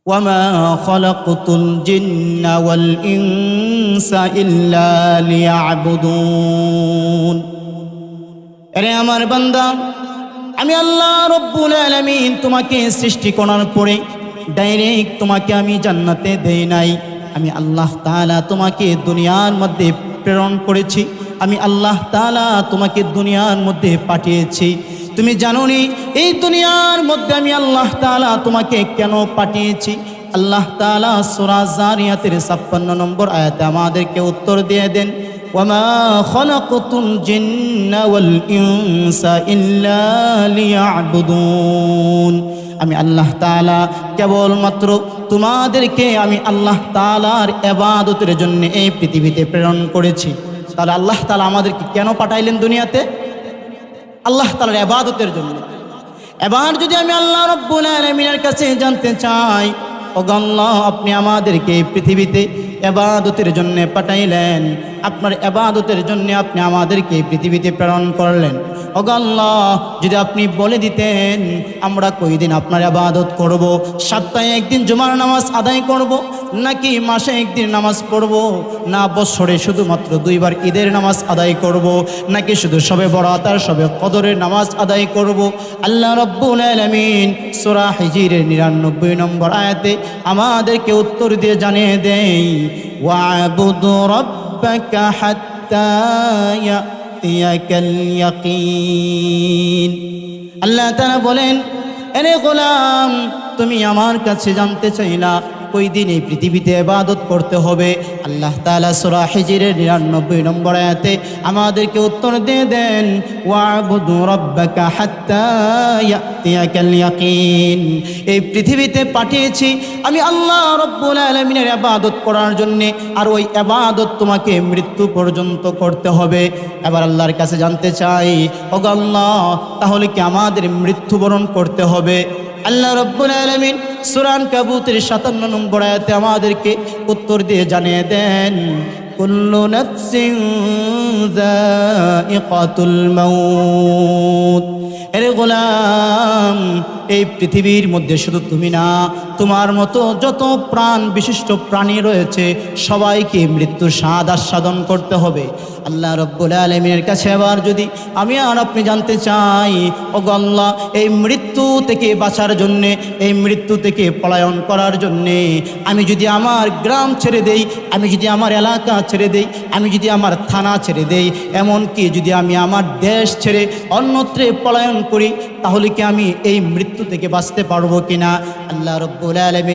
ওয়ামা খলাকতুল জিন্না ওয়াল ইনসা ইল্লা লিয়াবুদুন। আরে আমার বান্দা, আমি আল্লাহ রব্বুল আলামিন তোমাকে সৃষ্টি করার পরে ডাইরেক্ট তোমাকে আমি জান্নাতে দেই নাই। আমি আল্লাহ তাআলা তোমাকে দুনিয়ার মধ্যে প্রেরণ করেছি। আমি আল্লাহ তাআলা তোমাকে দুনিয়ার মধ্যে পাঠিয়েছি। তুমি জানোনি এই দুনিয়ার মধ্যে আমি আল্লাহ তাআলা তোমাকে কেন পাঠিয়েছি? আল্লাহ তাআলা সূরা জারিয়াতের ৫৬ নম্বর আয়াতে আমাদেরকে উত্তর দিয়ে দেন, ওয়ামা খলাকতুল জিন্না ওয়াল ইনসা ইল্লা লিয়াবুদুন। আমি আল্লাহ তাআলা কেবলমাত্র তোমাদেরকে আমি আল্লাহ তাআলার ইবাদতের জন্য এই পৃথিবীতে প্রেরণ করেছি। তাহলে আল্লাহ তাআলা আমাদেরকে কেন পাঠাইলেন দুনিয়াতে? আল্লাহ তাআলার ইবাদতের জন্য। এবার যদি আমি আল্লাহ রব্বুল আলামিনের কাছে জানতে চাই, ওগো আল্লাহ, আপনি আমাদেরকে এই পৃথিবীতে ইবাদতের জন্য পাঠাইলেন, আপনার ইবাদতের জন্য আপনি আমাদেরকে এই পৃথিবীতে প্রেরণ করলেন। ওগো আল্লাহ, যদি আপনি বলে দিতেন আমরা কয়দিন আপনার ইবাদত করব, সপ্তাহে একদিন জুমার নামাজ আদায় করব, নাকি মাসে একদিন নামাজ পড়ব, না বছরে শুধুমাত্র 2 বার ঈদের নামাজ আদায় করব, নাকি শুধু শবে বরাত আর শবে কদরের নামাজ আদায় করব, আল্লাহ রব্বুল আলামিন সূরা হিজরের 99 নম্বর আয়াতে আমাদেরকে উত্তর দিয়ে জানিয়ে দেয়, ওয়া'বুদ রাব্বাকা হাত্তা ইয়াতিয়াকাল ইয়াকিন। আল্লাহ তাআলা বলেন, এরে গোলাম, তুমি আমার কাছে জানতে চাইলা কই দিন এই পৃথিবীতে ইবাদত করতে হবে। আল্লাহ তাআলা সূরা হিজরের 99 নম্বর আয়াতে আমাদেরকে উত্তর দিয়ে দেন, ওয়া'বুদু রাব্বাকা হাত্তা ইয়াতিয়াকাল ইয়াকিন। এই পৃথিবীতে পাঠিয়েছি আমি আল্লাহ রব্বুল আলামিনের ইবাদত করার জন্য, আর ওই ইবাদত তোমাকে মৃত্যু পর্যন্ত করতে হবে। এবার আল্লাহর কাছে জানতে চাই, ওগো আল্লাহ, তাহলে কি আমাদের মৃত্যুবরণ করতে হবে? আল্লাহ রব্বুল আলামিন সূরা আনকাবুতের 57 নম্বর আয়াতে আমাদেরকে উত্তর দিয়ে জানিয়ে দেন, কুল্লু নাফসিন যায়িকাতুল মাউত। আরে গোলাম, এই পৃথিবীর মধ্যে শুধু তুমি না, তোমার মতো যত প্রাণ বিশিষ্ট প্রাণী রয়েছে সবাইকে মৃত্যুর স্বাদ আস্বাদন করতে হবে। আল্লাহ রব্বুল আলামিনের কাছে আবার যদি আমি আর আপনি জানতে চাই, ওগো আল্লাহ, এই মৃত্যু থেকে বাঁচার জন্যে, এই মৃত্যু থেকে পলায়ন করার জন্যে আমি যদি আমার গ্রাম ছেড়ে দেই, আমি যদি আমার এলাকা ছেড়ে দেই, আমি যদি আমার থানা ছেড়ে দেই, এমনকি যদি আমি আমার দেশ ছেড়ে অন্যত্রে পলায়ন করি, তাহলে কি আমি এই মৃত্যু থেকে বাঁচতে পারবো কিনা? আল্লাহ রব্বুল আলামিন